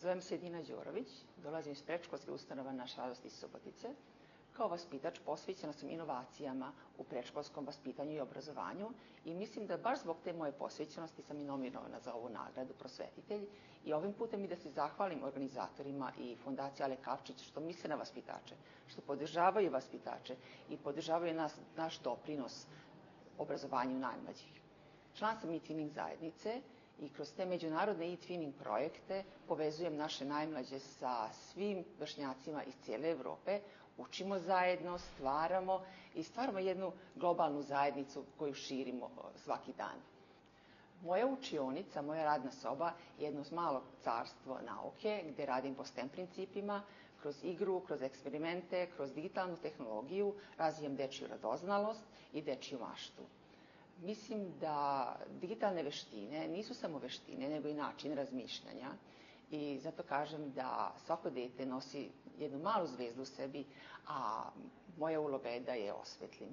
Zovem se Edina Đorović, dolazim iz predškolske ustanove Naša radost iz Subotice. Kao vaspitač posvećena sam inovacijama u predškolskom vaspitanju i obrazovanju i mislim da baš zbog te moje posvećenosti sam i nominovana za ovu nagradu Prosvetitelj i ovim putem i da se zahvalim organizatorima i Fondaciji Ale Kavčić što misle na vaspitače, što podržavaju vaspitače i podržavaju naš doprinos obrazovanju najmlađih. Član sam e-twinning zajednice i kroz te međunarodne e-twinning projekte povezujem naše najmlađe sa svim vršnjacima iz cijele Evrope, učimo zajedno, stvaramo jednu globalnu zajednicu koju širimo svaki dan. Moja učionica, moja radna soba je jedno malo carstvo nauke gde radim po STEM principima, kroz igru, kroz eksperimente, kroz digitalnu tehnologiju, razvijem dečju radoznalost i dečju maštu. Mislim da digitalne veštine nisu samo veštine, nego i način razmišljanja i zato kažem da svako dete nosi jednu malu zvezdu u sebi, a moja uloga je da je osvetlim.